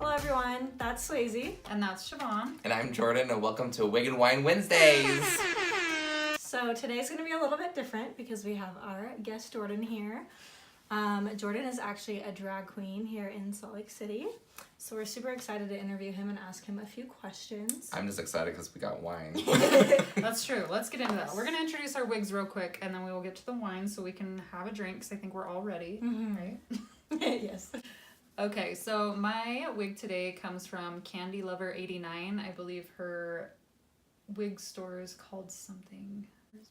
Hello everyone, that's Swayze. And that's Siobhan. And I'm Jordan, and welcome to Wig and Wine Wednesdays. So today's going to be a little bit different because we have our guest Jordan here. Jordan is actually a drag queen here in Salt Lake City. So we're super excited to interview him and ask him a few questions. I'm just excited because we got wine. That's true. Let's get into that. We're going to introduce our wigs real quick, and then we will get to the wine so we can have a drink, because I think we're all ready, right? Yes. Okay, so my wig today comes from Candy Lover 89. I believe her wig store is called something.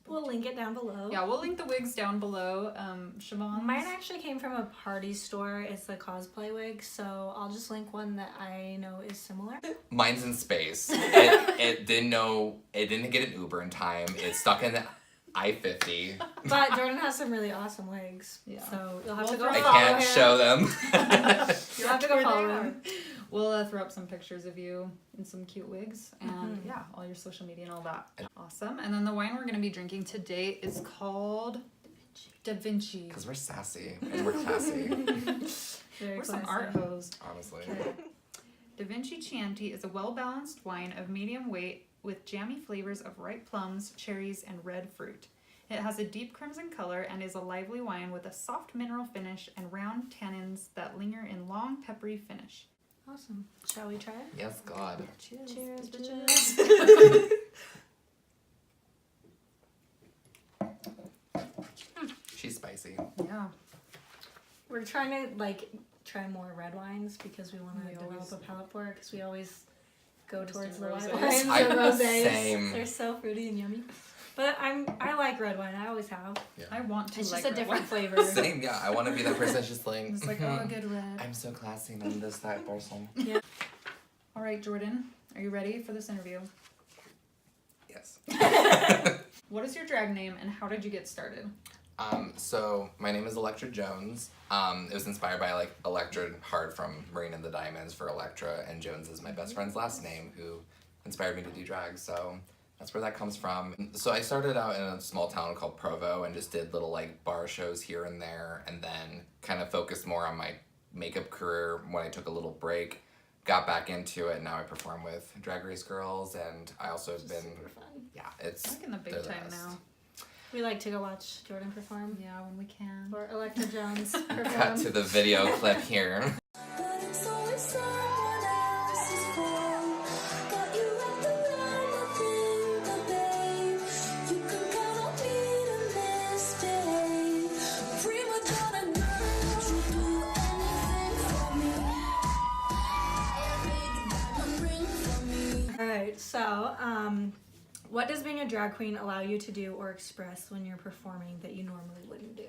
We'll link it down below. Yeah, we'll link the wigs down below. Siobhan? Mine actually came from a party store. It's the cosplay wig, so I'll just link one that I know is similar. Mine's in space. It didn't get an Uber in time. It's stuck in the I-50. But Jordan has some really awesome wigs. Yeah. So you'll have to Well, go I follow can't him. show them. You'll have to go follow him. We'll throw up some pictures of you in some cute wigs and yeah, all your social media and all that. Awesome. And then the wine we're going to be drinking today is called Da Vinci. Because we're sassy and we're classy, Very We're some classy. art hoes. honestly. Da Vinci Chianti is a well-balanced wine of medium weight with jammy flavors of ripe plums, cherries, and red fruit. It has a deep crimson color and is a lively wine with a soft mineral finish and round tannins that linger in long, peppery finish. Awesome. Shall we try it? Yes, God. Cheers. Cheers, bitches. She's spicy. Yeah. We're trying to try more red wines because we want to We develop always- a palate for it because we always go Just towards do the white rosés. wines I- or rosés. same. They're so fruity and yummy. But I like red wine. I always have. I want to It's like just a red different wine. flavor. Same, yeah. I want to be that person that's just like, It's like, oh, good red. I'm so classy and I'm this type person. All right, Jordan, are you ready for this interview? Yes. What is your drag name and how did you get started? So my name is Electra Jones. It was inspired by like Electra Hart from Marina and the Diamonds for Electra, and Jones is my best friend's last name who inspired me to do drag. So that's where that comes from. So I started out in a small town called Provo and just did little like bar shows here and there, and then kind of focused more on my makeup career when I took a little break. Got back into it, and now I perform with Drag Race Girls, and I also have been, Super fun. yeah, it's I'm like in the big they're time best. now. We like to go watch Jordan perform Yeah, when we can. or Electra Jones Cut perform. to the video clip here. But it's always someone else's fault. Got you wrapped around the finger, babe. You can count on me to misbehave. Prima donna, girl, you do anything for me. A big diamond ring for me. All right. So, what does being a drag queen allow you to do or express when you're performing that you normally wouldn't do?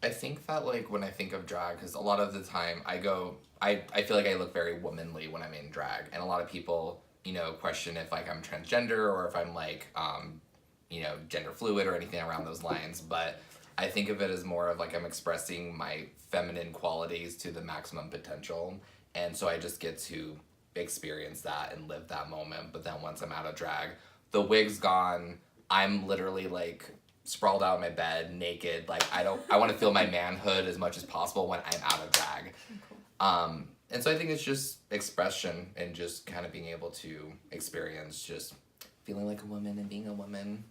I think that like when I think of drag, because a lot of the time I feel like I look very womanly when I'm in drag, and a lot of people, question if like I'm transgender or if I'm like, gender fluid or anything around those lines. But I think of it as more of like I'm expressing my feminine qualities to the maximum potential, and so I just get to experience that and live that moment. But then once I'm out of drag, the wig's gone. I'm literally like sprawled out in my bed, naked. Like I want to feel my manhood as much as possible when I'm out of drag. And so I think it's just expression and just kind of being able to experience just feeling like a woman and being a woman,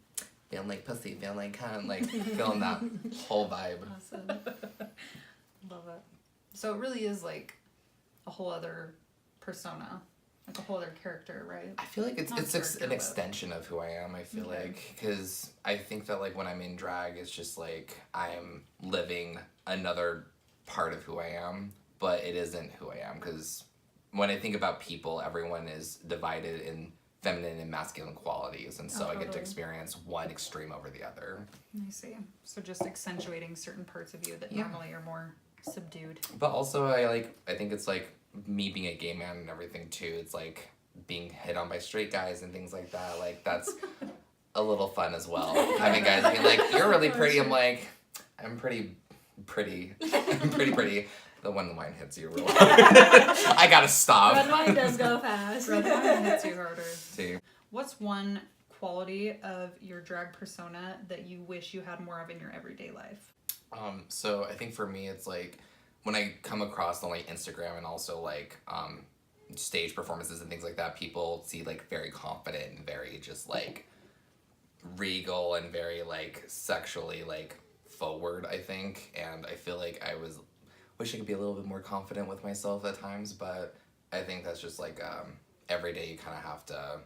feeling like pussy, feeling like cunt, like feeling that whole vibe. Awesome. Love it. So it really is like a whole other persona, like a whole other character, right? I feel like it's Not character, an but- extension of who I am. I feel Okay. like, because I think that like when I'm in drag, it's just like I'm living another part of who I am, but it isn't who I am. Because when I think about people, everyone is divided in feminine and masculine qualities, and so I get to totally. experience one extreme over the other. I see. So just accentuating certain parts of you that Yeah. normally are more subdued. But also, I think it's like me being a gay man and everything too. It's like being hit on by straight guys and things like that. Like that's a little fun as well. Having guys being like, "You're really pretty." I'm like, "I'm pretty. I'm pretty pretty." But when the wine hits you, real I gotta stop. Red wine does go fast. Red wine hits you harder. See, What's one quality of your drag persona that you wish you had more of in your everyday life? So I think for me, it's like when I come across on like Instagram and also like stage performances and things like that, people see like very confident and very just like regal and very like sexually like forward, I think. And I feel like I was wishing I could be a little bit more confident with myself at times, but I think that's just like every day you kind of have to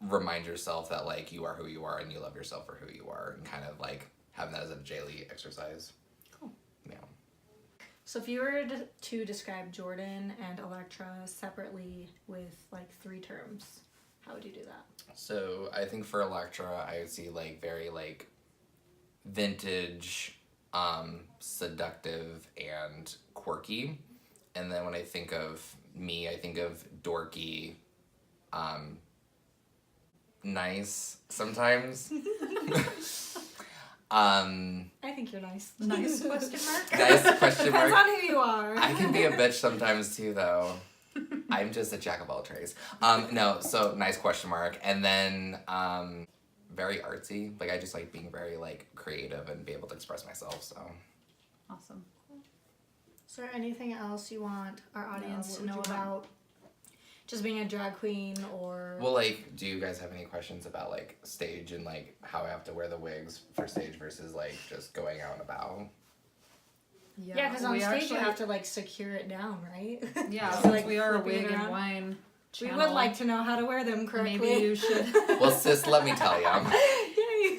remind yourself that like you are who you are and you love yourself for who you are, and kind of like having that as a daily exercise. Cool. Yeah. So if you were to describe Jordan and Electra separately with like 3 terms, how would you do that? So I think for Electra, I would see like very like vintage, seductive and quirky. And then when I think of me, I think of dorky, nice sometimes. I think you're nice. Nice question mark. Nice question Depends mark. on who you are. I can be a bitch sometimes too, though. I'm just a jack of all trades. No, so nice question mark. And then very artsy. Like I just like being very like creative and be able to express myself. So Awesome. Is there anything else you want our audience what to would know you want? about just being a drag queen or well, like, do you guys have any questions about like stage and like how I have to wear the wigs for stage versus like just going out and about? yeah, because on we stage you actually- have to like secure it down, right? Yeah, So, since like, we are a flipping it wig and around. wine We channel, would like to know how to wear them correctly. maybe you should. Well, sis, let me tell you. Yay.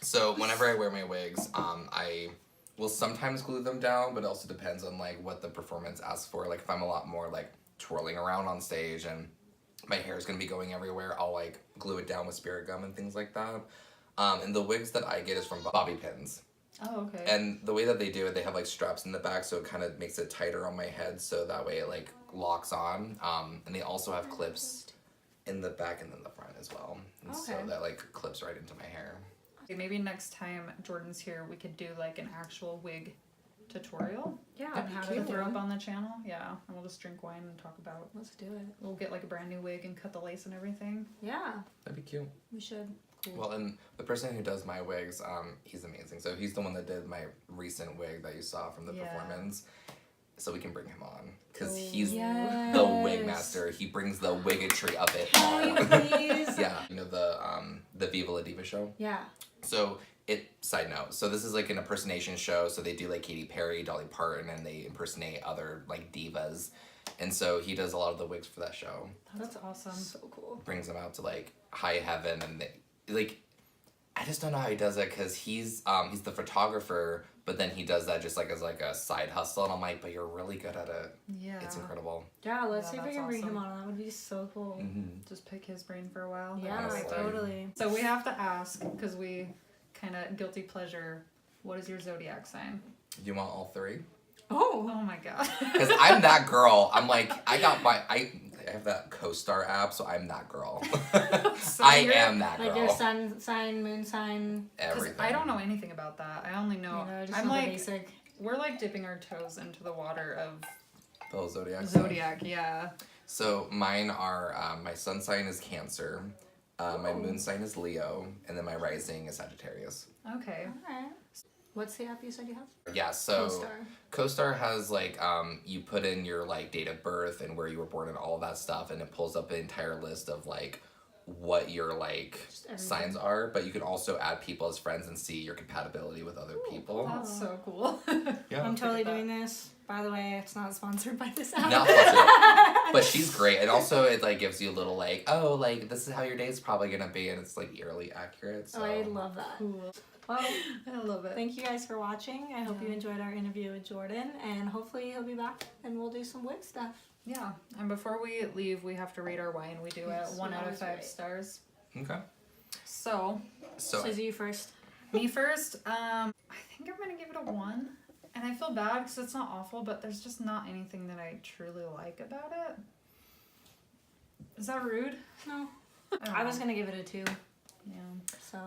So whenever I wear my wigs, I will sometimes glue them down, but it also depends on like what the performance asks for. Like if I'm a lot more like twirling around on stage and my hair is gonna be going everywhere, I'll like glue it down with spirit gum and things like that. And the wigs that I get is from bobby pins. Oh, okay. And the way that they do it, they have like straps in the back, so it kind of makes it tighter on my head, so that way it like locks on. And they also have clips in the back and then the front as well, and so Okay. that like clips right into my hair. Maybe next time Jordan's here, we could do like an actual wig tutorial Yeah, That'd and be how to to throw do up it. on the channel. Yeah, and we'll just drink wine and talk about. Let's do it. We'll get like a brand new wig and cut the lace and everything. Yeah, That'd be cute. we should. Cool. Well, and the person who does my wigs, he's amazing. So he's the one that did my recent wig that you saw from the Yeah. performance. So we can bring him on because Ooh. he's Yes. the wig master. He brings the wiggetry of it Hey, all. please. Yeah, you know the Viva La Diva show. Yeah. So side note. So this is like an impersonation show. So they do like Katy Perry, Dolly Parton, and they impersonate other like divas. And so he does a lot of the wigs for that show. That's awesome. So cool. Brings them out to like high heaven, and like I just don't know how he does it because he's the photographer, but then he does that just like as like a side hustle, and I'm like, but you're really good at it. Yeah. It's incredible. Yeah, let's Yeah, see if we that's can bring him awesome. on. That would be so cool. Mm-hmm. Just pick his brain for a while. That'd Yeah, be Honestly. fun. totally. So we have to ask because we kind of guilty pleasure. What is your zodiac sign? You want all three? Oh. Oh my god. Because I'm that girl. I'm like I have that CoStar app, so I'm that girl. So I you're- am that Like girl. your sun sign, moon sign. 'Cause Everything. I don't know anything about that. I only know. You know, just I'm know the like basic. we're like dipping our toes into the water of The whole zodiac. sign. zodiac. Yeah. So mine are my sun sign is Cancer, my moon sign is Leo, and then my rising is Sagittarius. Okay. Alright. What's the app you said you have? Yeah, so CoStar. CoStar has like you put in your like date of birth and where you were born and all of that stuff, and it pulls up an entire list of like what your like Just everything. signs are, but you can also add people as friends and see your compatibility with other people. That's so cool. Yeah. I'm totally Look at doing this. By the way, it's not sponsored by this app. Not sponsored, but she's great, and also it like gives you a little like, oh, like this is how your day's probably gonna be, and it's like eerily accurate. So Oh, I love that. Cool. Well, I love it. thank you guys for watching. I hope you Yeah. enjoyed our interview with Jordan, and hopefully he'll be back and we'll do some wig stuff. Yeah. And before we leave, we have to rate our wine. We do Yes, it 1 we out of always 5 rate. stars. Okay. So So So you first. me first. I think I'm gonna give it a 1. And I feel bad because it's not awful, but there's just not anything that I truly like about it. Is that rude? No. don't I was know. gonna give it a 2. Yeah. So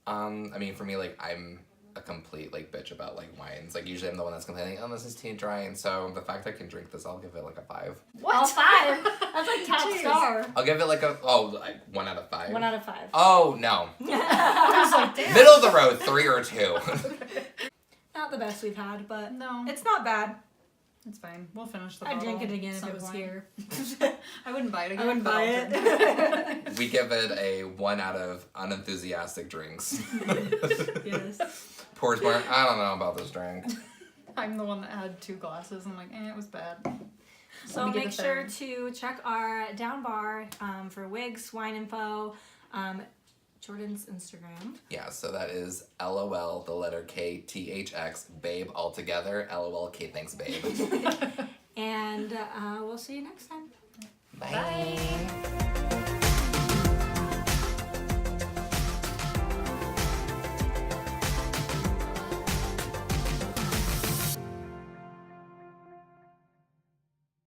I mean, for me, like, I'm a complete, like, bitch about, like, wines. Like, usually I'm the one that's complaining, oh, this is too dry, and so the fact I can drink this, I'll give it, like, a 5. all 5. That's like top Jeez. star. I'll give it, like, like, 1 out of 5. 1 out of 5. Oh, no. I was like, damn. Middle of the road, 3 or 2. Not the best we've had, but No. it's not bad. It's fine. We'll finish the I'd bottle. drink it again if some it was point. here. I wouldn't buy it again. I wouldn't but buy I'll drink it. We give it a 1 out of unenthusiastic drinks. Yes. Pours more. I don't know about this drink. I'm the one that had 2 glasses. I'm like, it was bad. So Let me get make the sure third. to check our down bar for wigs, wine info, Jordan's Instagram. Yeah, so that is LOL, the letter K, THX, babe all together. LOL, K, thanks, babe. And we'll see you next time. Bye. Bye.